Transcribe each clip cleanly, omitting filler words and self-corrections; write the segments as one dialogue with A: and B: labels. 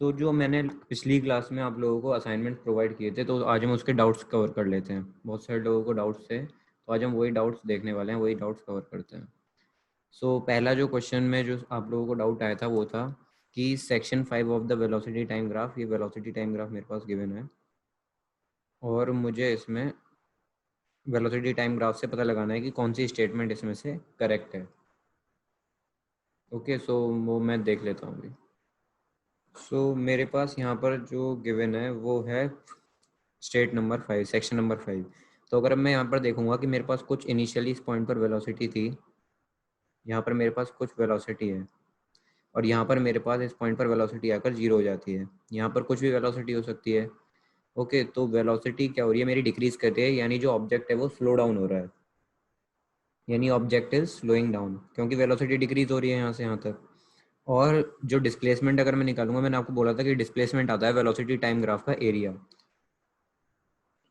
A: सो जो मैंने पिछली क्लास में आप लोगों को असाइनमेंट प्रोवाइड किए थे, तो आज हम उसके डाउट्स कवर कर लेते हैं। बहुत सारे लोगों को डाउट्स थे, तो आज हम वही डाउट्स देखने वाले हैं, वही डाउट्स कवर करते हैं। सो पहला जो क्वेश्चन में जो आप लोगों को डाउट आया था वो था कि section 5 of the velocity time graph, ये वेलोसिटी टाइम ग्राफ मेरे पास गिवन है और मुझे इसमें वेलोसिटी टाइम ग्राफ से पता लगाना है कि कौन सी स्टेटमेंट इसमें से करेक्ट है। ओके, सो वो मैं देख लेता हूँ अभी। सो मेरे पास यहाँ पर जो गिवन है वो है स्टेट नंबर 5, सेक्शन नंबर 5। तो अगर मैं यहाँ पर देखूंगा कि मेरे पास कुछ इनिशियली इस पॉइंट पर वेलोसिटी थी, यहाँ पर मेरे पास कुछ वेलोसिटी है और यहाँ पर मेरे पास इस पॉइंट पर वेलोसिटी आकर जीरो हो जाती है। यहाँ पर कुछ भी वेलोसिटी हो सकती है। ओके, तो वेलोसिटी क्या हो रही है मेरी, डिक्रीज कर रही है, यानी जो ऑब्जेक्ट है वो स्लो डाउन हो रहा है, यानी ऑब्जेक्ट इज स्लोइंग डाउन क्योंकि वेलोसिटी डिक्रीज हो रही है यहाँ से यहाँ तक। और जो डिस्प्लेसमेंट अगर मैं निकालूंगा, मैंने आपको बोला था कि डिस्प्लेसमेंट आता है वेलोसिटी टाइम ग्राफ का एरिया।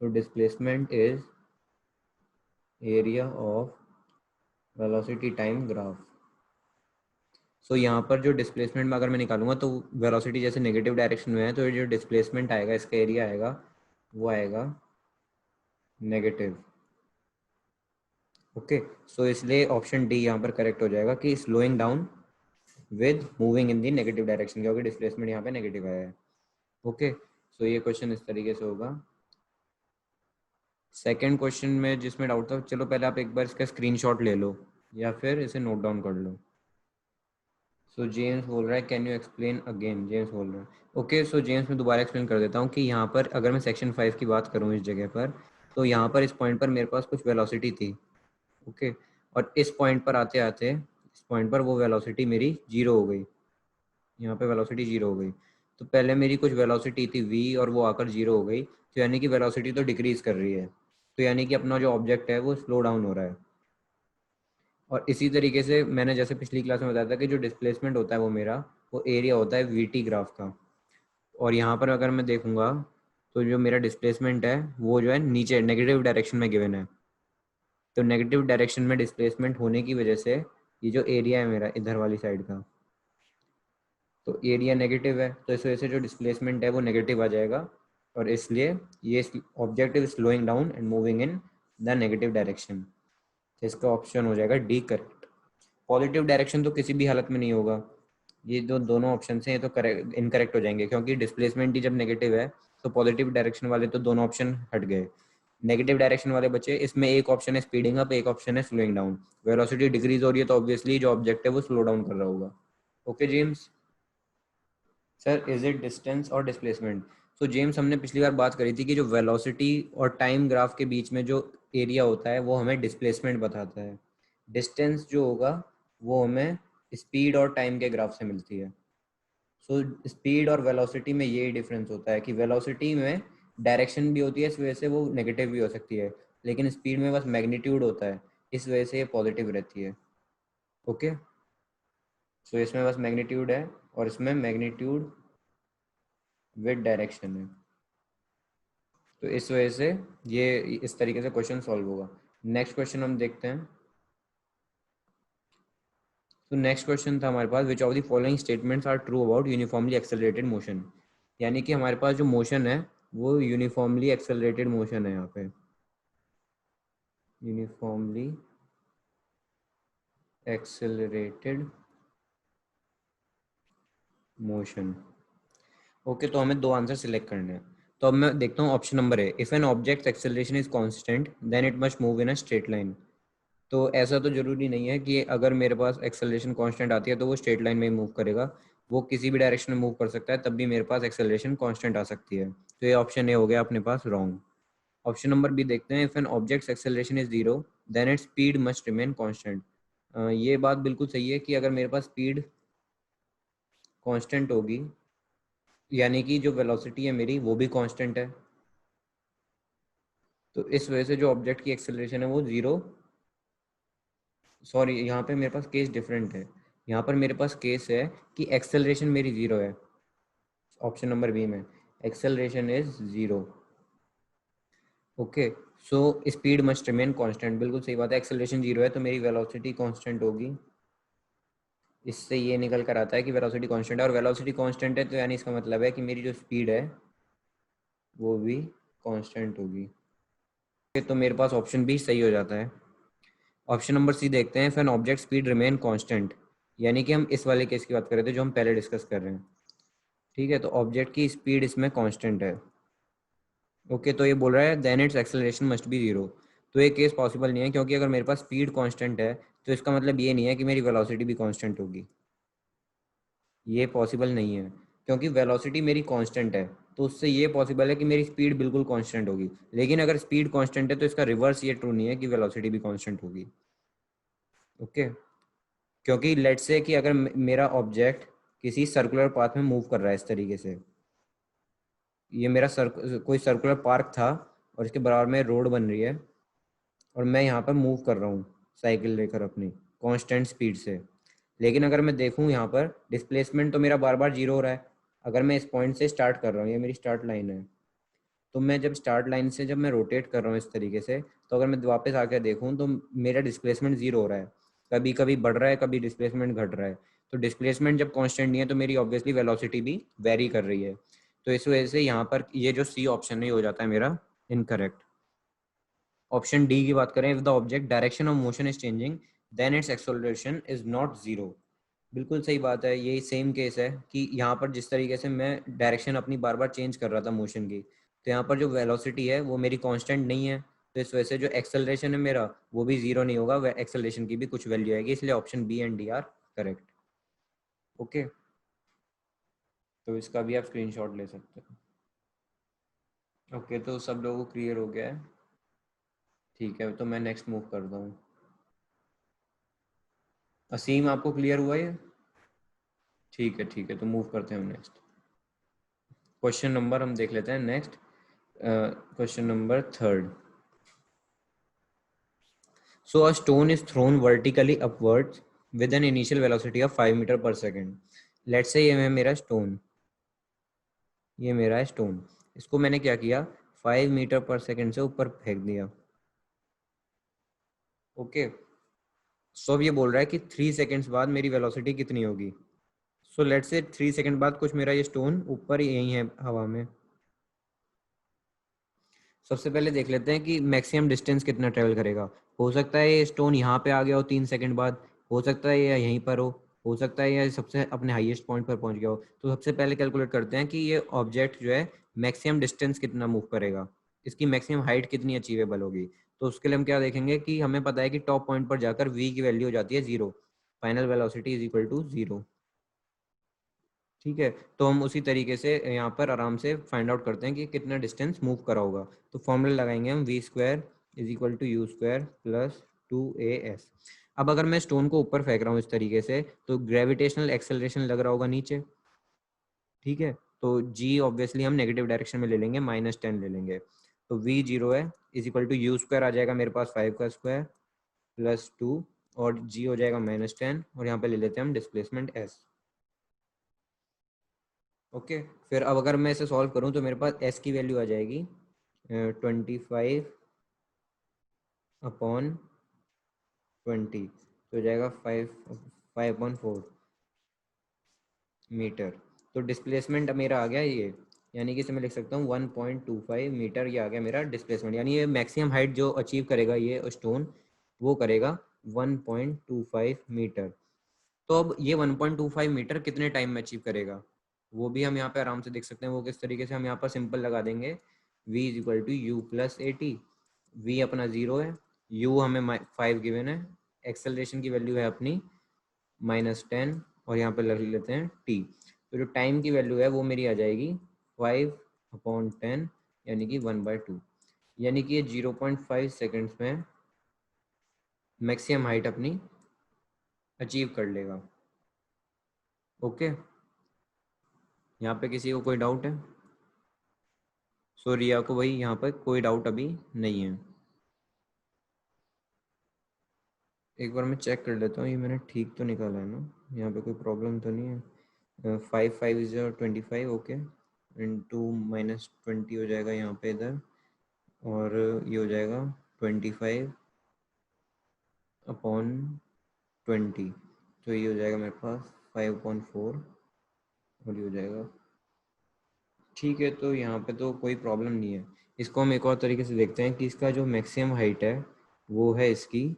A: तो displacement is area of velocity time graph. So यहाँ पर जो डिस्प्लेसमेंट में अगर मैं निकालूंगा तो वेलोसिटी जैसे नेगेटिव डायरेक्शन में है, तो ये जो डिस्प्लेसमेंट आएगा इसका एरिया आएगा वो आएगा नेगेटिव। ओके, सो इसलिए ऑप्शन डी यहाँ पर करेक्ट हो जाएगा कि slowing down with moving in the negative direction, क्योंकि डिस्प्लेसमेंट यहाँ पे नेगेटिव आया है। ओके, सो ये क्वेश्चन इस तरीके से होगा। सेकेंड क्वेश्चन में जिसमें डाउट था, चलो पहले आप एक बार इसका स्क्रीनशॉट ले लो या फिर इसे नोट डाउन कर लो। सो जेम्स बोल रहा है can you explain again, James बोल रहा है। ओके, सो जेम्स मैं दोबारा एक्सप्लेन कर देता हूँ कि यहाँ पर अगर मैं सेक्शन 5 की बात करूँ इस जगह पर, तो यहाँ पर इस पॉइंट पर मेरे पास कुछ वेलोसिटी थी। ओके, और इस पॉइंट पर आते आते इस पॉइंट पर वो वेलोसिटी मेरी जीरो हो गई, यहाँ पे वेलोसिटी जीरो हो गई। तो पहले मेरी कुछ वेलोसिटी थी v और वो आकर जीरो हो गई, तो यानी कि वेलोसिटी तो डिक्रीज कर रही है, तो यानी कि अपना जो ऑब्जेक्ट है वो स्लो डाउन हो रहा है। और इसी तरीके से मैंने जैसे पिछली क्लास में बताया था कि जो डिस्प्लेसमेंट होता है वो मेरा वो एरिया होता है वीटी ग्राफ का। और यहाँ पर अगर मैं देखूंगा तो जो मेरा डिस्प्लेसमेंट है वो जो है नीचे नेगेटिव डायरेक्शन में गिवन है। तो नेगेटिव डायरेक्शन में डिस्प्लेसमेंट होने की वजह से ये जो एरिया है मेरा इधर वाली साइड का, तो एरिया नेगेटिव है, तो इस वजह से जो डिस्प्लेसमेंट है वो नेगेटिव आ जाएगा और इसलिए ये object is slowing down and moving in the negative direction. तो इसका ऑप्शन हो जाएगा डी करेक्ट। पॉजिटिव डायरेक्शन तो किसी भी हालत में नहीं होगा, ये जो दोनों ऑप्शन हैं ये तो करेक्ट इनकरेक्ट हो जाएंगे, क्योंकि डिस्प्लेसमेंट ही जब नेगेटिव है तो पॉजिटिव डायरेक्शन वाले तो दोनों ऑप्शन हट गए, नेगेटिव डायरेक्शन वाले बचे। इसमें एक ऑप्शन है स्पीडिंग अप, एक ऑप्शन है स्लोइंग डाउन। वेलोसिटी डिक्रीज हो रही है तो ऑब्वियसली जो ऑब्जेक्ट है वो स्लो डाउन कर रहा होगा। Okay James. Sir is it distance और डिस्प्लेसमेंट? सो जेम्स, हमने पिछली बार बात करी थी कि जो वेलोसिटी और टाइम ग्राफ के बीच में जो एरिया होता है वो हमें डिस्प्लेसमेंट बताता है। डिस्टेंस जो होगा वो हमें स्पीड और टाइम के ग्राफ से मिलती है। सो स्पीड और वेलोसिटी में ये डिफरेंस होता है कि वेलोसिटी में डायरेक्शन भी होती है, इस वजह से वो नेगेटिव भी हो सकती है, लेकिन स्पीड में बस मैग्नीट्यूड होता है, इस वजह से ये पॉजिटिव रहती है। ओके, सो इसमें बस मैग्नीट्यूड है और इसमें मैग्नीट्यूड विद डायरेक्शन है, तो इस वजह से ये इस तरीके से क्वेश्चन सॉल्व होगा। नेक्स्ट क्वेश्चन हम देखते हैं। तो नेक्स्ट क्वेश्चन था हमारे पास, which of the following statements are true about uniformly accelerated motion. यानी कि हमारे पास जो मोशन है वो यूनिफॉर्मली एक्सेलरेटेड मोशन है, यहाँ पे यूनिफॉर्मली एक्सेलरेटेड मोशन। ओके, तो हमें दो आंसर सिलेक्ट करने हैं। तो अब मैं देखता हूँ ऑप्शन नंबर है, if an object acceleration is constant then it must move in a straight line. तो ऐसा तो जरूरी नहीं है कि अगर मेरे पास एक्सेलरेशन कांस्टेंट आती है तो वो स्ट्रेट लाइन में ही मूव करेगा, वो किसी भी डायरेक्शन में मूव कर सकता है, तब भी मेरे पास एक्सेलरेशन कांस्टेंट आ सकती है। तो ये ऑप्शन ए हो गया अपने पास रॉन्ग। ऑप्शन नंबर बी देखते हैं, if an object acceleration is zero then it speed must remain constant. ये बात बिल्कुल सही है कि अगर मेरे पास स्पीड कांस्टेंट होगी यानी कि जो वेलोसिटी है मेरी वो भी कांस्टेंट है, तो इस वजह से जो ऑब्जेक्ट की एक्सेलरेशन है वो जीरो, सॉरी यहाँ पे मेरे पास केस डिफरेंट है। यहाँ पर मेरे पास केस है कि एक्सेलरेशन मेरी जीरो है, ऑप्शन नंबर बी में acceleration is zero. Okay, so speed must remain constant, बिल्कुल सही बात है, एक्सेलरेशन जीरो है तो मेरी वेलोसिटी कांस्टेंट होगी, इससे ये निकल कर आता है कि वेलोसिटी कांस्टेंट है, और वेलोसिटी कांस्टेंट है तो यानी इसका मतलब है कि मेरी जो स्पीड है वो भी कांस्टेंट होगी। तो मेरे पास ऑप्शन बी सही हो जाता है। ऑप्शन नंबर सी देखते हैं, fan object speed remain constant, यानी कि हम इस वाले केस की बात कर रहे थे जो हम पहले डिस्कस कर रहे हैं। ठीक है, तो ऑब्जेक्ट की स्पीड इसमें कांस्टेंट है। ओके, तो ये बोल रहा है then its acceleration must be zero. तो ये केस पॉसिबल नहीं है, क्योंकि अगर मेरे पास स्पीड कांस्टेंट है तो इसका मतलब ये नहीं है कि मेरी वेलोसिटी भी कांस्टेंट होगी। ये पॉसिबल नहीं है, क्योंकि वेलोसिटी मेरी कांस्टेंट है, तो उससे ये पॉसिबल है कि मेरी स्पीड बिल्कुल कांस्टेंट होगी। लेकिन अगर स्पीड कांस्टेंट है तो इसका रिवर्स ये ट्रू नहीं है कि वेलोसिटी भी कांस्टेंट होगी। ओके, क्योंकि लेट्स से कि अगर मेरा ऑब्जेक्ट किसी सर्कुलर पाथ में मूव कर रहा है इस तरीके से, ये मेरा कोई सर्कुलर पार्क था और इसके बराबर में रोड बन रही है, और मैं यहाँ पर मूव कर रहा हूँ साइकिल लेकर अपनी कांस्टेंट स्पीड से। लेकिन अगर मैं देखूँ यहाँ पर डिस्प्लेसमेंट तो मेरा बार बार जीरो हो रहा है। अगर मैं इस पॉइंट से स्टार्ट कर रहा हूँ, ये मेरी स्टार्ट लाइन है, तो मैं जब स्टार्ट लाइन से जब मैं रोटेट कर रहा हूँ इस तरीके से, तो अगर मैं वापस आकर देखूँ तो मेरा डिस्प्लेसमेंट जीरो हो रहा है। कभी कभी बढ़ रहा है, कभी डिस्प्लेसमेंट घट रहा है। तो डिस्प्लेसमेंट जब कांस्टेंट नहीं है तो मेरी ऑब्वियसली वेलोसिटी भी वेरी कर रही है। तो इस वजह से यहाँ पर ये जो सी ऑप्शन नहीं हो जाता है मेरा इनकरेक्ट। ऑप्शन डी की बात करें, if the object direction of motion is changing then its acceleration is not zero. बिल्कुल सही बात है, यही सेम केस है कि यहाँ पर जिस तरीके से मैं डायरेक्शन अपनी बार बार चेंज कर रहा था मोशन की, तो यहाँ पर जो वेलोसिटी है वो मेरी कांस्टेंट नहीं है। तो इस वजह से जो एक्सेलरेशन है मेरा वो भी जीरो नहीं होगा, एक्सेलरेशन की भी कुछ वैल्यू आएगी। इसलिए option B and D are correct. Okay, तो इसका भी आप स्क्रीनशॉट ले सकते हैं। ओके, तो सब लोगों को क्लियर हो गया है? ठीक है, तो मैं नेक्स्ट मूव करता हूँ। असीम, आपको क्लियर हुआ ये? ठीक है, ठीक है, तो मूव करते हैं हम नेक्स्ट क्वेश्चन नंबर, हम देख लेते हैं next question number third. So a stone is thrown vertically upwards with an initial velocity of 5 metre per second. Let's say ये है मेरा स्टोन, ये मेरा है स्टोन। इसको मैंने क्या किया, 5 मीटर पर सेकेंड से ऊपर फेंक दिया। ओके, सो अब ये बोल रहा है कि 3 सेकेंड्स बाद मेरी वेलोसिटी कितनी होगी। सो लेट्स से 3 सेकेंड बाद कुछ मेरा ये स्टोन ऊपर यही है हवा में। सबसे पहले देख लेते हैं कि मैक्सिमम डिस्टेंस कितना ट्रेवल करेगा। हो सकता है ये स्टोन यहाँ पे आ गया हो 3 सेकंड बाद, हो सकता है ये यहीं पर हो सकता है ये सबसे अपने हाईएस्ट पॉइंट पर पहुंच गया हो। तो सबसे पहले कैलकुलेट करते हैं कि ये ऑब्जेक्ट जो है मैक्सिमम डिस्टेंस कितना मूव करेगा, इसकी मैक्सिमम हाइट कितनी अचीवेबल होगी। तो उसके लिए हम क्या देखेंगे कि हमें पता है कि टॉप पॉइंट पर जाकर v की वैल्यू हो जाती है zero, final velocity is equal to zero. ठीक है, तो हम उसी तरीके से यहाँ पर आराम से फाइंड आउट करते हैं कि कितना डिस्टेंस मूव करा होगा। तो फॉर्मूला लगाएंगे हम, v square is equal to u square plus 2as। अब अगर मैं स्टोन को ऊपर फेंक रहा हूँ इस तरीके से, तो ग्रेविटेशनल एक्सेलरेशन लग रहा होगा नीचे। ठीक है, तो g ऑब्वियसली हम नेगेटिव डायरेक्शन में ले लेंगे, -10 ले लेंगे। तो v जीरो है, is equal to u square आ जाएगा मेरे पास 5 का स्क्वायर प्लस 2, और g हो जाएगा -10, और यहाँ पे ले लेते हैं हम डिस्प्लेसमेंट s। ओके, फिर अब अगर मैं इसे सॉल्व करूं तो मेरे पास s की वैल्यू आ जाएगी 25/20, तो हो जाएगा 5/4 मीटर। तो डिस्प्लेसमेंट मेरा आ गया ये, यानी कि इसे मैं लिख सकता हूँ 1.25 मीटर, ये आ गया मेरा डिस्प्लेसमेंट। यानी ये मैक्सिमम हाइट जो अचीव करेगा ये स्टोन, वो करेगा 1.25 मीटर। तो अब ये 1.25 मीटर कितने टाइम में अचीव करेगा, वो भी हम यहाँ पे आराम से देख सकते हैं। वो किस तरीके से, हम यहाँ पर सिंपल लगा देंगे, v is equal to u plus a t. V अपना जीरो है, u हमें 5 गिवन है, एक्सेलरेशन की वैल्यू है अपनी -10, और यहाँ पे लग लेते हैं t। तो जो टाइम की वैल्यू है वो मेरी आ जाएगी 5/10, यानी कि 1/2, यानी कि ये 0.5 सेकेंड्स में मैक्सिमम हाइट अपनी अचीव कर लेगा। ओके, यहाँ पे किसी को कोई डाउट है? सो रिया को भाई यहाँ पर कोई डाउट अभी नहीं है। एक बार मैं चेक कर लेता हूँ ये मैंने ठीक तो निकाला है ना, यहाँ पे कोई प्रॉब्लम तो नहीं है। 5 5 इज 25, ओके, इंटू -20 हो जाएगा यहाँ पे इधर, और ये हो जाएगा 25/20, तो ये हो जाएगा मेरे पास 5/4 और ये हो जाएगा। ठीक है, तो यहाँ पे तो कोई प्रॉब्लम नहीं है। इसको हम एक और तरीके से देखते हैं कि इसका जो मैक्सिमम हाइट है वो है इसकी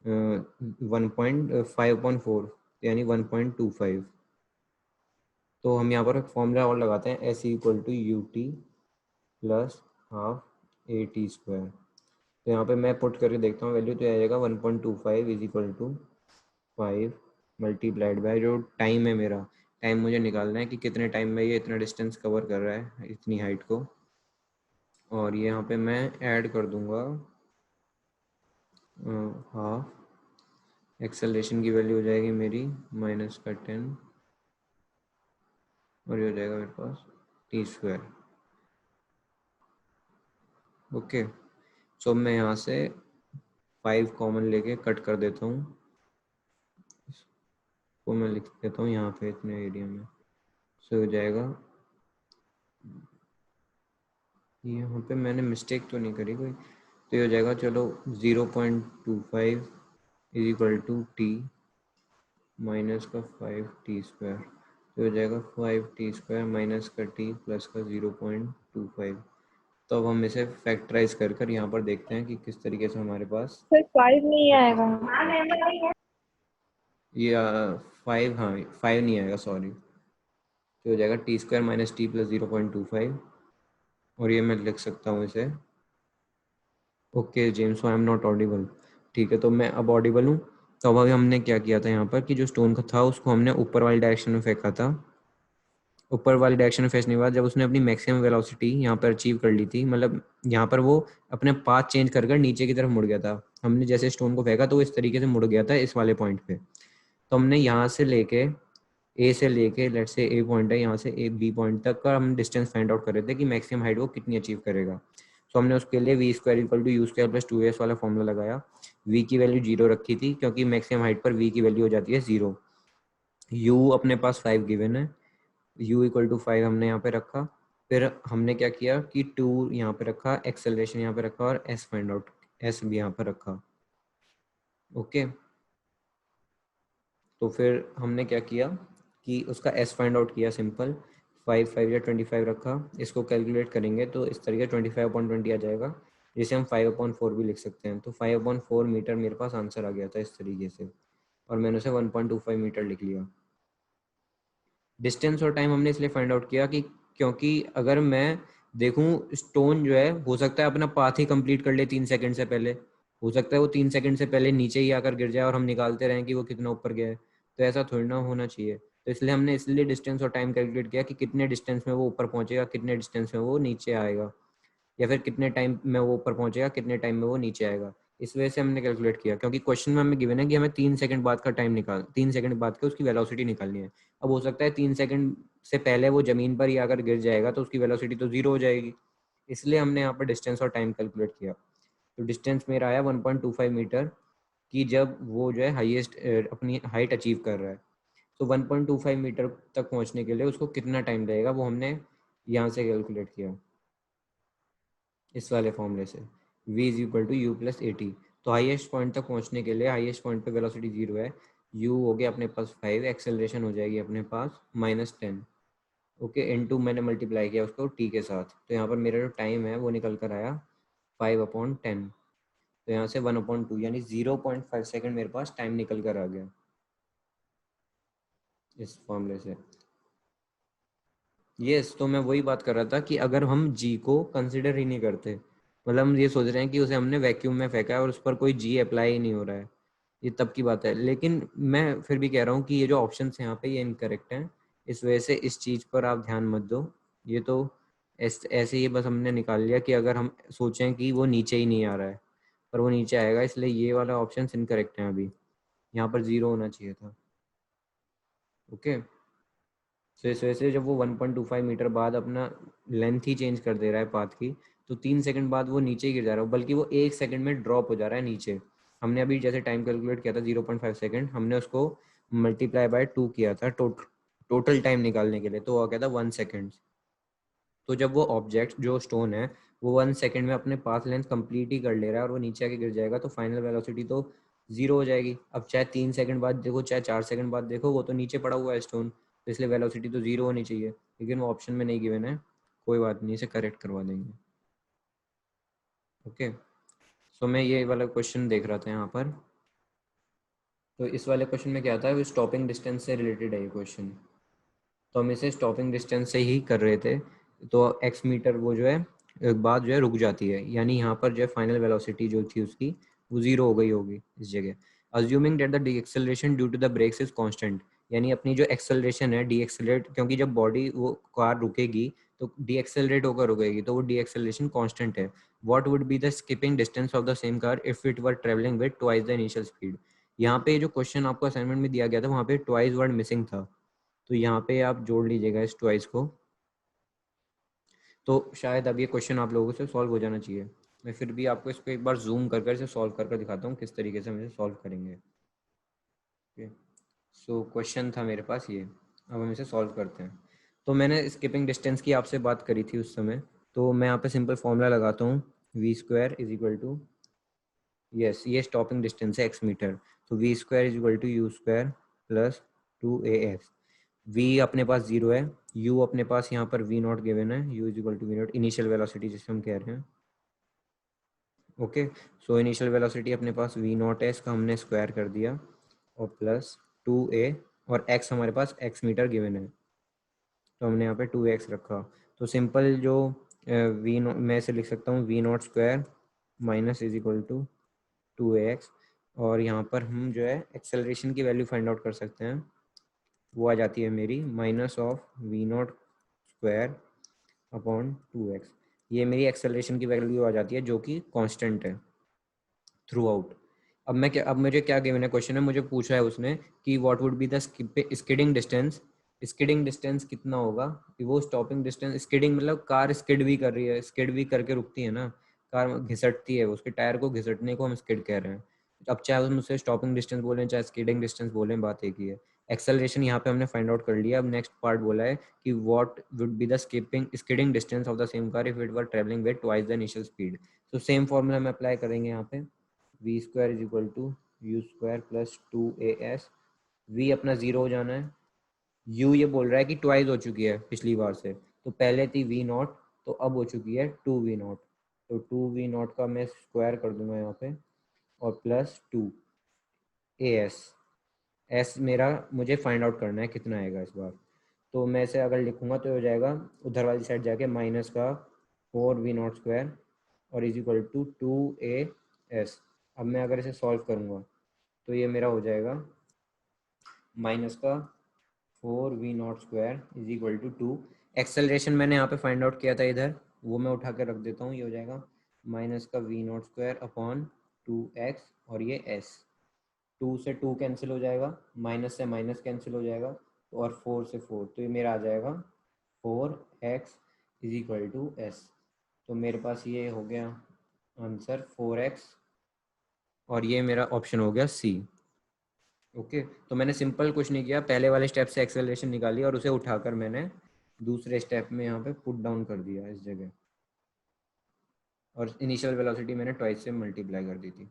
A: 1.5/4 यानी 1.25। तो हम यहाँ पर एक फॉर्मूला और लगाते हैं, s equal to u t plus half a t square. तो यहाँ पे मैं पुट करके देखता हूँ वैल्यू, तो आ जाएगा 1.25 is equal to 5 multiplied by जो टाइम है मेरा, टाइम मुझे निकालना है कि कितने टाइम में ये इतना डिस्टेंस कवर कर रहा है, इतनी हाइट को। और ये यहाँ पे मैं ऐड कर दूंगा हाफ, एक्सेलरेशन की वैल्यू हो जाएगी मेरी -10 और ये हो जाएगा मेरे पास टी स्क्वायर। ओके, सो मैं यहाँ से 5 कॉमन लेके कट कर देता हूँ, वो मैं लिख देता हूँ यहाँ पे इतने एरिया में। सो हो जाएगा, यहाँ पे मैंने मिस्टेक तो नहीं करी कोई, तो ये हो जाएगा चलो 0.25 is equal to t minus का 5 टी स्क्वायर। तो हो जाएगा 5 टी स्क्वायर माइनस का टी प्लस का 0.25। तो अब हम इसे फैक्टराइज कर कर यहाँ पर देखते हैं कि किस तरीके से हमारे पास
B: सर 5 नहीं आएगा।
A: ये 5, हाँ 5 नहीं आएगा सॉरी। तो हो जाएगा T square minus T plus 0.25 और ये मैं लिख सकता हूँ इसे। Okay James, I am not Audible. ठीक है, तो मैं अब ऑडिबल हूँ। तो अब अभी हमने क्या किया था यहाँ पर कि जो स्टोन का था उसको हमने ऊपर वाली डायरेक्शन में फेंका था। ऊपर वाली डायरेक्शन में फेंकने के बाद जब उसने अपनी मैक्सिमम वेलोसिटी यहाँ पर अचीव कर ली थी, मतलब यहाँ पर वो अपने पाथ चेंज कर कर नीचे की तरफ मुड़ गया था। हमने जैसे स्टोन को फेंका तो वो इस तरीके से मुड़ गया था इस वाले पॉइंट पे। तो हमने यहाँ से लेके ए से लेके, लेट से ए पॉइंट है, यहाँ से ए बी पॉइंट तक का हम डिस्टेंस फाइंड आउट कर रहे थे कि मैक्सिमम हाइट वो कितनी अचीव करेगा। तो हमने उसके लिए v square equal to u square plus 2s वाला फॉर्मूला लगाया। वी की वैल्यू 0 रखी थी क्योंकि मैक्सिमम हाइट पर वी की वैल्यू हो जाती है 0। यू अपने पास 5 गिवन है, u इक्वल टू 5 हमने यहाँ पे रखा। फिर हमने क्या किया कि 2 यहाँ पे रखा, एक्सेलरेशन यहाँ पे रखा और s फाइंड आउट, s भी यहाँ पे रखा। ओके, तो फिर हमने क्या किया कि उसका s फाइंड आउट किया सिंपल। 5 5 या 25 रखा, इसको कैलकुलेट करेंगे तो इस तरीके 25/20 आ जाएगा, जिसे हम 5/4 भी लिख सकते हैं। तो 5/4 मीटर मेरे पास आंसर आ गया था इस तरीके से, और मैंने उसे 1.25 मीटर लिख लिया। डिस्टेंस और टाइम हमने इसलिए फाइंड आउट किया कि क्योंकि अगर मैं देखूं स्टोन जो है हो सकता है अपना पाथ ही कंप्लीट कर ले 3 सेकंड से पहले, हो सकता है वो 3 सेकंड से पहले नीचे ही आकर गिर जाए और हम निकालते रहें कि वो कितना ऊपर गया है। तो ऐसा थोड़ी ना होना चाहिए। तो इसलिए हमने इसलिए डिस्टेंस और टाइम कैलकुलेट किया कि कितने डिस्टेंस में वो ऊपर पहुंचेगा, कितने डिस्टेंस में वो नीचे आएगा, या फिर कितने टाइम में वो ऊपर पहुंचेगा, कितने टाइम में वो नीचे आएगा। इस वजह से हमने कैलकुलेट किया, क्योंकि क्वेश्चन में हमें गिवन है कि हमें 3 सेकंड बाद का टाइम निकाल 3 सेकंड बाद के उसकी वेलोसिटी निकालनी है। अब हो सकता है 3 सेकंड से पहले वो जमीन पर ही अगर गिर जाएगा तो उसकी वेलोसिटी तो 0 हो जाएगी। इसलिए हमने यहाँ पर डिस्टेंस और टाइम कैलकुलेट किया। तो डिस्टेंस मेरा आया 1.25 मीटर की, जब वो जो है हाईएस्ट अपनी हाइट अचीव कर रहा है। तो 1.25 मीटर तक पहुँचने के लिए उसको कितना टाइम लगेगा वो हमने यहाँ से कैलकुलेट किया इस वाले फॉर्मूले से, v is equal to u plus a t. तो हाईएस्ट पॉइंट तक पहुंचने के लिए हाईएस्ट पॉइंट पे वेलोसिटी 0 है, u हो गया अपने पास 5, एक्सेलरेशन हो जाएगी अपने पास -10। ओके, इनटू मैंने मल्टीप्लाई किया उसको t के साथ। तो यहाँ पर मेरा जो टाइम है वो निकल कर आया 5/10। तो यहाँ से 1/2 यानी 0.5 सेकेंड मेरे पास टाइम निकल कर आ गया इस फॉर्मूले से। यस, तो मैं वही बात कर रहा था कि अगर हम जी को कंसिडर ही नहीं करते, मतलब हम ये सोच रहे हैं कि उसे हमने वैक्यूम में फेंका है और उस पर कोई जी अप्लाई ही नहीं हो रहा है, ये तब की बात है। लेकिन मैं फिर भी कह रहा हूँ कि ये जो ऑप्शन है यहाँ पे ये इनकरेक्ट हैं। इस वजह से इस चीज़ पर आप ध्यान मत दो। ये तो ऐसे ही बस हमने निकाल लिया कि अगर हम सोचें कि वो नीचे ही नहीं आ रहा है, पर वो नीचे आएगा, इसलिए ये वाला ऑप्शन इनकरेक्ट है। अभी यहाँ पर 0 होना चाहिए था। ओके, तो इस वजह से जब वो 1.25 मीटर बाद अपना लेंथ ही चेंज कर दे रहा है पाथ की, तो 3 सेकंड बाद वो नीचे गिर जा रहा है, बल्कि वो 1 सेकंड में ड्रॉप हो जा रहा है नीचे। हमने अभी जैसे टाइम कैलकुलेट किया था 0.5 सेकंड, हमने उसको मल्टीप्लाई बाय 2 किया था टोटल टाइम निकालने के लिए, तो वो आ गया था 1 सेकंड। तो जब वो ऑब्जेक्ट जो स्टोन है वो 1 सेकंड में अपने पाथ लेंथ कंप्लीट ही कर ले रहा है और वो नीचे आके गिर जाएगा, तो फाइनल वेलोसिटी तो जीरो हो जाएगी। अब चाहे 3 सेकंड बाद देखो चाहे 4 सेकंड बाद देखो, वो तो नीचे पड़ा हुआ है स्टोन, तो इसलिए वेलोसिटी तो जीरो होनी चाहिए, लेकिन वो ऑप्शन में नहीं गिवन है। कोई बात नहीं, इसे करेक्ट करवा देंगे। ओके, सो मैं ये वाला क्वेश्चन देख रहा था यहाँ पर। तो इस वाले क्वेश्चन में क्या था, वो स्टॉपिंग डिस्टेंस से रिलेटेड है ये क्वेश्चन, तो हम इसे स्टॉपिंग डिस्टेंस से ही कर रहे थे। तो एक्स मीटर वो जो है एक बात जो है रुक जाती है, यानी यहाँ पर जो है फाइनल वेलोसिटी जो थी उसकी वो जीरो हो गई होगी इस जगह। Assuming that the deceleration due to the brakes is constant, यानी अपनी जो एक्सेलरेशन है डी एक्सेलरेट, क्योंकि जब बॉडी वो कार रुकेगी तो डी एक्सेलरेट होकर रुकेगी, तो वो डी एक्सेलरेशन कांस्टेंट है। What would be the skipping distance of the same car if it were travelling with twice the initial speed. यहाँ पे जो क्वेश्चन आपको असाइनमेंट में दिया गया था वहाँ पे ट्वाइस वर्ड मिसिंग था, तो यहाँ पे आप जोड़ लीजिएगा इस ट्वाइस को। तो शायद अब ये क्वेश्चन आप लोगों से सॉल्व हो जाना चाहिए। मैं फिर भी आपको इसको एक बार जूम कर इसे सॉल्व कर दिखाता हूँ किस तरीके से हम इसे सॉल्व करेंगे। ओके, सो क्वेश्चन था मेरे पास ये, अब हम इसे सॉल्व करते हैं। तो मैंने स्किपिंग डिस्टेंस की आपसे बात करी थी उस समय, तो मैं यहाँ पे सिंपल फॉर्मूला लगाता हूँ, v square is equal to, yes ये स्टॉपिंग डिस्टेंस है एक्स मीटर, तो v square is equal to u square plus 2 AX। v अपने पास जीरो है, u अपने पास यहाँ पर v नॉट गिवन है, u is equal to v naught initial velocity जिसे हम कह रहे हैं। ओके, सो इनिशियल वेलोसिटी अपने पास v नॉट है, इसका हमने स्क्वायर कर दिया, और प्लस 2a, और x हमारे पास x मीटर गिवन है, तो हमने यहाँ पे 2x रखा। तो सिंपल जो v नॉट मैं इसे लिख सकता हूँ v naught square minus is equal to 2ax, और यहाँ पर हम जो है एक्सेलरेशन की वैल्यू फाइंड आउट कर सकते हैं, वो आ जाती है मेरी minus of v naught square upon 2x। ये मेरी एक्सेलरेशन की वैल्यू आ जाती है जो कि कांस्टेंट है थ्रू आउट। अब मुझे क्या गिवन है क्वेश्चन में, मुझे पूछा है उसने कि what would be the skidding distance, skidding distance कितना होगा, कि वो स्टॉपिंग डिस्टेंस, स्किडिंग मतलब कार स्किड भी कर रही है, स्किड भी करके रुकती है ना, कार घिसटती है, उसके टायर को घिसटने को हम स्किड कह रहे हैं। अब चाहे हम उसे स्टॉपिंग डिस्टेंस बोलें चाहे स्किडिंग डिस्टेंस बोलें, बात एक ही है। एक्सेलरेशन यहाँ पे हमने फाइंड आउट कर लिया। अब नेक्स्ट पार्ट बोला है कि what would be the skidding distance of the same car if it were travelling with twice the initial speed. तो सेम फॉर्मूला में अप्लाई करेंगे यहाँ पे, v square is equal to u square plus 2as। V अपना zero हो जाना है, you ये बोल रहा है कि ट्वाइस हो चुकी है पिछली बार से, तो पहले थी वी नॉट, तो अब हो चुकी है 2v0, तो 2v0 का मैं स्क्वायर कर दूंगा यहाँ पे, और प्लस 2as। एस मेरा मुझे फाइंड आउट करना है कितना आएगा इस बार, तो मैं इसे अगर लिखूंगा तो हो जाएगा उधर वाली साइड जाके माइनस का 4v0 स्क्वायर और इज इक्वल टू 2as। अब मैं अगर इसे सॉल्व करूंगा तो ये मेरा हो जाएगा माइनस का 4v0 square is equal to 2। Acceleration मैंने यहाँ पे फाइंड आउट किया था इधर, वो मैं उठा के रख देता हूँ, ये हो जाएगा माइनस का v0 स्क्वायर अपॉन 2x, और ये s, 2 से 2 कैंसिल हो जाएगा, माइनस से माइनस कैंसिल हो जाएगा, और 4 से 4, तो ये मेरा आ जाएगा 4x is equal to s। तो मेरे पास ये हो गया आंसर 4x, और ये मेरा ऑप्शन हो गया सी। ओके, तो मैंने सिंपल कुछ नहीं किया, पहले वाले स्टेप से एक्सेलरेशन निकाली और उसे उठाकर मैंने दूसरे स्टेप में यहाँ पे पुट डाउन कर दिया इस जगह, और इनिशियल वेलोसिटी मैंने ट्वाइस से मल्टीप्लाई कर दी थी।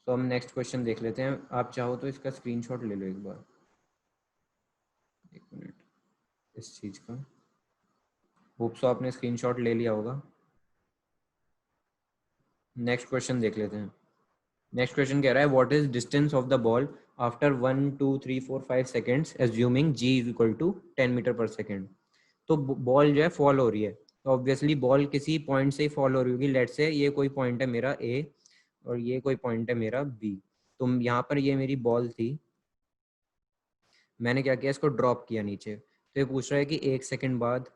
A: तो हम नेक्स्ट क्वेश्चन देख लेते हैं, आप चाहो तो इसका स्क्रीनशॉट ले लो एक बार, एक मिनट इस चीज़ का, होप सो आपने स्क्रीनशॉट ले लिया होगा। नेक्स्ट क्वेश्चन देख लेते हैं। नेक्स्ट क्वेश्चन कह रहा है what is distance of the ball after 1 2 3 4 5 seconds assuming g is equal to 10 metre per second. तो बॉल जो है फॉल हो रही है, तो ऑब्वियसली बॉल किसी पॉइंट से ही फॉल हो रही होगी, लेट से ये कोई पॉइंट है मेरा ए और ये कोई पॉइंट है मेरा बी। तो यहाँ पर ये मेरी बॉल थी, मैंने क्या किया इसको ड्रॉप किया नीचे, तो ये पूछ रहा है कि 1 सेकंड बाद,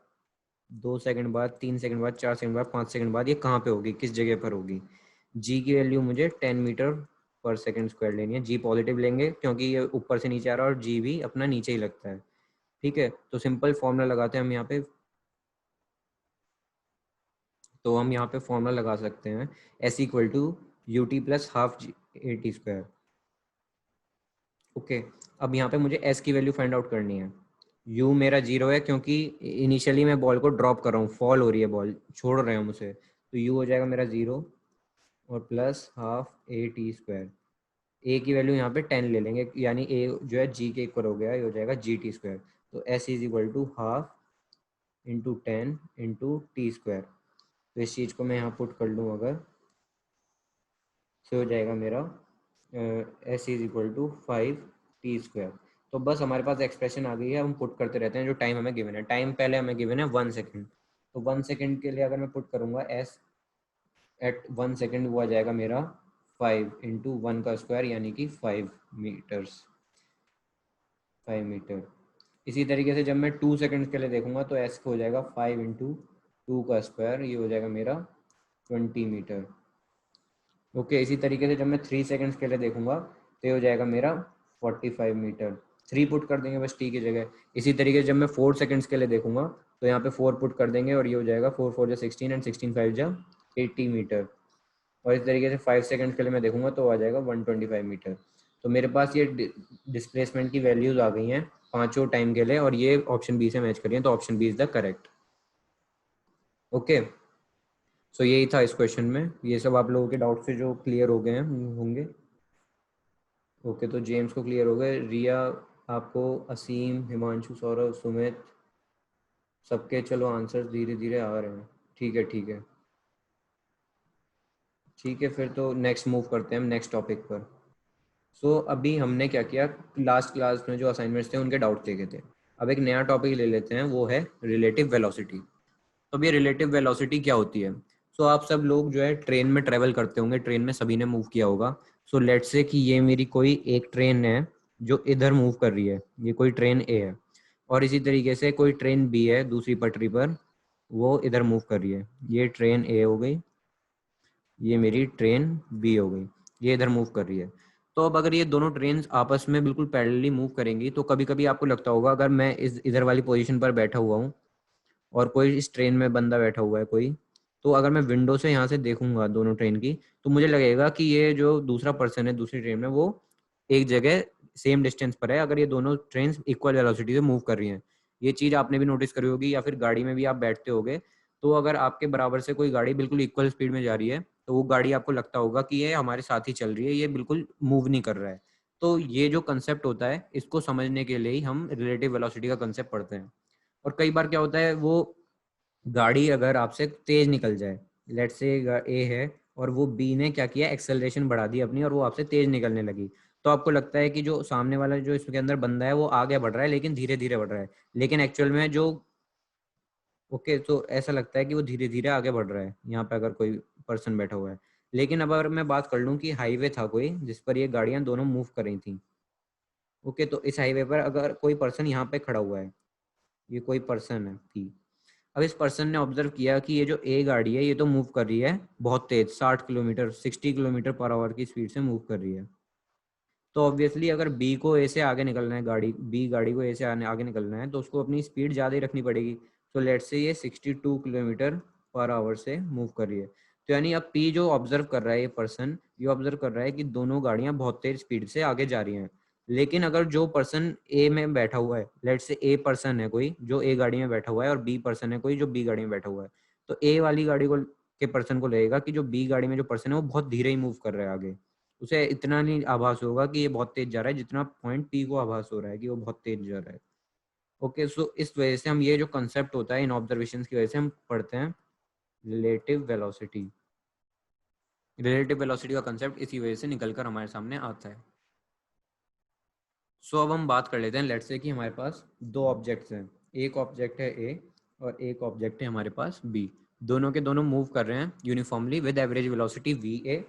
A: 2 सेकंड बाद, 3 सेकंड बाद, 4 सेकंड बाद, 5 सेकंड बाद ये कहाँ पे होगी, किस जगह पर होगी। जी की वैल्यू मुझे 10 मीटर पर सेकंड स्क्वायर लेनी है, जी पॉजिटिव लेंगे क्योंकि ये ऊपर से नीचे आ रहा है और जी भी अपना नीचे ही लगता है। ठीक है, तो सिंपल फॉर्मूला लगाते हैं हम यहाँ पे, तो हम यहाँ पे फॉर्मूला लगा सकते हैं s equal to u t plus half a t square. Okay, अब यहाँ पे मुझे एस की वैल्यू फाइंड आउट करनी है। यू मेरा जीरो है क्योंकि इनिशियली मैं बॉल को ड्रॉप कर रहा हूँ, फॉल हो रही है बॉल, छोड़ रहे हैं हम उसे, तो यू हो जाएगा मेरा जीरो और plus half a t square. A की वैल्यू यहाँ पे 10 ले लेंगे, यानी ए जो है जी के इक्वल हो गया, ये हो जाएगा जी टी स्क्वायर। तो s is equal to half into 10 into t square. तो इस चीज़ को मैं यहाँ पुट कर लूँ अगर, तो हो जाएगा मेरा s is equal to 5 t square. तो बस हमारे पास एक्सप्रेशन आ गई है, हम पुट करते रहते हैं जो टाइम हमें गिवन है। टाइम पहले हमें गिवन है 1 सेकेंड, तो 1 सेकेंड के लिए अगर मैं पुट करूँगा एस एट 1 सेकेंड, वो आ जाएगा मेरा 5 इंटू 1 का स्क्वायर, यानी कि 5 मीटर्स, 5 मीटर। इसी तरीके से जब मैं 2 सेकेंड्स के लिए देखूंगा तो एस हो जाएगा 5 इंटू 2 का स्क्वायर, ये हो जाएगा मेरा 20 मीटर। ओके, इसी तरीके से जब मैं 3 सेकेंड्स के लिए देखूंगा तो ये हो जाएगा मेरा 45 मीटर। 3 पुट कर देंगे बस टी की जगह। इसी तरीके से जब मैं 4 सेकेंड्स के लिए देखूंगा तो यहाँ पे 4 पुट कर देंगे और ये हो जाएगा 4 4 जा 16 एंड 16 5 जा 80 मीटर। और इस तरीके से 5 सेकेंड के लिए मैं देखूंगा तो आ जाएगा 125 मीटर। तो मेरे पास ये डिस्प्लेसमेंट की वैल्यूज आ गई हैं पांचों टाइम के लिए, और ये ऑप्शन बी से मैच करिए, तो option B is the correct. Okay, so यही था इस क्वेश्चन में। ये सब आप लोगों के डाउट से जो क्लियर हो गए हैं होंगे। ओके, तो जेम्स को क्लियर हो गए, रिया आपको, असीम, हिमांशु, सौरभ, सुमित, सबके चलो आंसर धीरे धीरे आ रहे हैं। ठीक है ठीक है ठीक है, फिर तो नेक्स्ट मूव करते हैं हम नेक्स्ट टॉपिक पर। सो अभी हमने क्या किया, लास्ट क्लास में जो असाइनमेंट्स थे उनके डाउट देखे थे। अब एक नया टॉपिक ले लेते हैं, वो है रिलेटिव वेलोसिटी। तो अब ये रिलेटिव वेलोसिटी क्या होती है? सो आप सब लोग जो है ट्रेन में ट्रेवल करते होंगे, ट्रेन में सभी ने मूव किया होगा। सो लेट्स से कि ये मेरी कोई एक ट्रेन है जो इधर मूव कर रही है, ये कोई ट्रेन ए है। और इसी तरीके से कोई ट्रेन बी है दूसरी पटरी पर, वो इधर मूव कर रही है। ये ट्रेन ए हो गई, ये मेरी ट्रेन बी हो गई, ये इधर मूव कर रही है। तो अब अगर ये दोनों ट्रेन आपस में बिल्कुल पैरेलली मूव करेंगी तो कभी कभी आपको लगता होगा, अगर मैं इस इधर वाली पोजीशन पर बैठा हुआ हूँ और कोई इस ट्रेन में बंदा बैठा हुआ है कोई, तो अगर मैं विंडो से यहाँ से देखूंगा दोनों ट्रेन की, तो मुझे लगेगा कि ये जो दूसरा पर्सन है दूसरी ट्रेन में, वो एक जगह सेम डिस्टेंस पर है, अगर ये दोनों ट्रेन इक्वल वेलोसिटी से मूव कर रही हैं। ये चीज़ आपने भी नोटिस करी होगी, या फिर गाड़ी में भी आप बैठते होगे, तो अगर आपके बराबर से कोई गाड़ी बिल्कुल इक्वल स्पीड में जा रही है तो वो गाड़ी आपको लगता होगा कि ये हमारे साथ ही चल रही है, ये बिल्कुल मूव नहीं कर रहा है। तो ये जो कंसेप्ट होता है, इसको समझने के लिए ही हम रिलेटिव वेलोसिटी का कंसेप्ट पढ़ते हैं। और कई बार क्या होता है, वो गाड़ी अगर आपसे तेज निकल जाए, लेट से ए है और वो बी ने क्या किया, एक्सेलरेशन बढ़ा दी अपनी और वो आपसे तेज निकलने लगी, तो आपको लगता है कि जो सामने वाला जो इसके अंदर बंदा है वो आगे बढ़ रहा है, लेकिन धीरे धीरे बढ़ रहा है। लेकिन एक्चुअल में जो, ओके, तो ऐसा लगता है कि वो धीरे धीरे आगे बढ़ रहा है यहाँ पे अगर कोई पर्सन बैठा हुआ है। लेकिन अब अगर मैं बात कर लूँ कि हाईवे था कोई जिस पर ये गाड़ियाँ दोनों मूव कर रही थी, ओके, तो इस हाईवे पर अगर कोई पर्सन यहाँ पे खड़ा हुआ है, ये कोई पर्सन है पी। अब इस पर्सन ने ऑब्जर्व किया कि ये जो ए गाड़ी है ये तो मूव कर रही है बहुत तेज, 60 किलोमीटर 60 किलोमीटर पर आवर की स्पीड से मूव कर रही है। तो ऑब्वियसली अगर बी को ए से आगे निकलना है, बी गाड़ी को ए से आगे निकलना है, तो उसको अपनी स्पीड ज़्यादा ही रखनी पड़ेगी। तो लेट से ये 62 किलोमीटर पर आवर से मूव कर रही है। तो यानी अब पी जो ऑब्जर्व कर रहा है, ये पर्सन ये ऑब्जर्व कर रहा है कि दोनों गाड़ियां बहुत तेज स्पीड से आगे जा रही हैं। लेकिन अगर जो पर्सन ए में बैठा हुआ है, लेट से ए पर्सन है कोई जो ए गाड़ी में बैठा हुआ है और बी पर्सन है कोई जो बी गाड़ी में बैठा हुआ है, तो ए वाली गाड़ी को के पर्सन को लगेगा कि जो बी गाड़ी में जो पर्सन है वो बहुत धीरे ही मूव कर रहा है आगे। उसे इतना नहीं आभास होगा कि ये बहुत तेज जा रहा है, जितना पॉइंट पी को आभास हो रहा है कि वो बहुत तेज जा रहा है। ओके, सो इस वजह से हम ये जो कंसेप्ट होता है इन ऑब्जर्वेशन की वजह से हम पढ़ते हैं रिलेटिव वेलोसिटी। रिलेटिव वेलोसिटी का कंसेप्ट इसी वजह से निकल कर हमारे सामने आता है। सो अब हम बात कर लेते हैं, लेट्स से कि हमारे पास दो ऑब्जेक्ट्स हैं, एक ऑब्जेक्ट है ए और एक ऑब्जेक्ट है हमारे पास बी। दोनों के दोनों मूव कर रहे हैं uniformly with average velocity V A.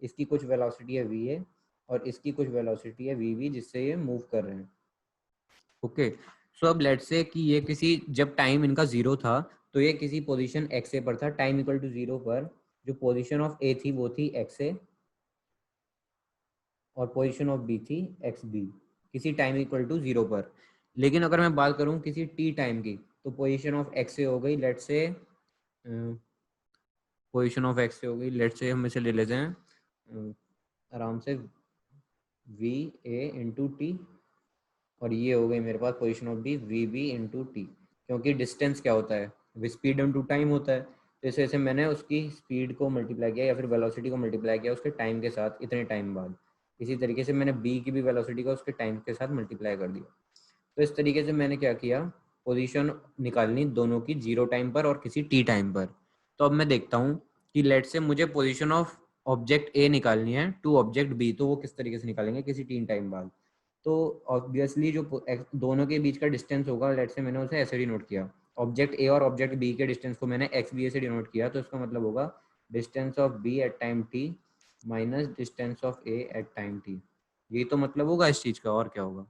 A: इसकी कुछ वेलोसिटी है वी ए और इसकी कुछ वेलोसिटी है वी वी, जिससे ये मूव कर रहे हैं। ओके, सो अब लेट्स से कि ये किसी, जब टाइम इनका 0 था तो ये किसी पोजीशन एक्स ए पर था, टाइम इक्वल टू 0 पर जो पोजीशन ऑफ ए थी वो थी एक्स ए और पोजीशन ऑफ बी थी एक्स बी, किसी टाइम इक्वल टू 0 पर। लेकिन अगर मैं बात करूं किसी टी टाइम की, तो पोजीशन ऑफ एक्स ए हो गई, let's say position of x ए हो गई, लेट्स से हम इसे ले लेते हैं आराम से वी ए इंटू टी, और ये हो गई मेरे पास position of B V B into T. क्योंकि डिस्टेंस क्या होता है, स्पीड इंटू टाइम होता है, तो इस वजह से मैंने उसकी स्पीड को मल्टीप्लाई किया या फिर वेलोसिटी को मल्टीप्लाई किया उसके टाइम के साथ इतने टाइम बाद। इसी तरीके से मैंने बी की भी वेलोसिटी का उसके टाइम के साथ मल्टीप्लाई कर दिया। तो इस तरीके से मैंने क्या किया, पोजीशन निकालनी दोनों की 0 टाइम पर और किसी टी टाइम पर। तो अब मैं देखता हूँ कि लेट से मुझे पोजीशन ऑफ ऑब्जेक्ट ए निकालनी है टू ऑब्जेक्ट बी, तो वो किस तरीके से निकालेंगे किसी टी टाइम बाद। तो ऑब्वियसली जो दोनों के बीच का डिस्टेंस होगा, लेट से मैंने उसे ऐसे डिनोट किया, ऑब्जेक्ट ए और ऑब्जेक्ट बी के डिस्टेंस को मैंने एक्स बी ए से डिनोट किया, तो इसका मतलब होगा distance of b at time t minus distance of a at time t. यही तो मतलब होगा इस चीज का, और क्या होगा,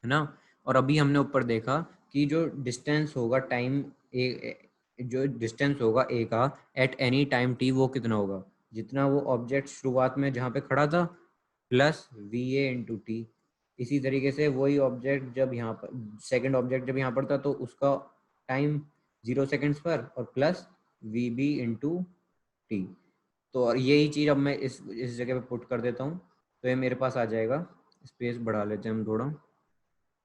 A: है ना। और अभी हमने ऊपर देखा कि जो डिस्टेंस होगा टाइम ए, जो डिस्टेंस होगा ए का एट एनी टाइम टी, वो कितना होगा, जितना वो ऑब्जेक्ट शुरुआत में जहाँ पे खड़ा था plus V A into T. इसी तरीके से वही ऑब्जेक्ट जब यहाँ पर, सेकंड ऑब्जेक्ट जब यहाँ पर था तो उसका टाइम 0 सेकेंड्स पर और plus v B into t. तो और यही चीज़ अब मैं इस जगह पे पुट कर देता हूँ, तो ये मेरे पास आ जाएगा। स्पेस बढ़ा लेते हैं हम थोड़ा।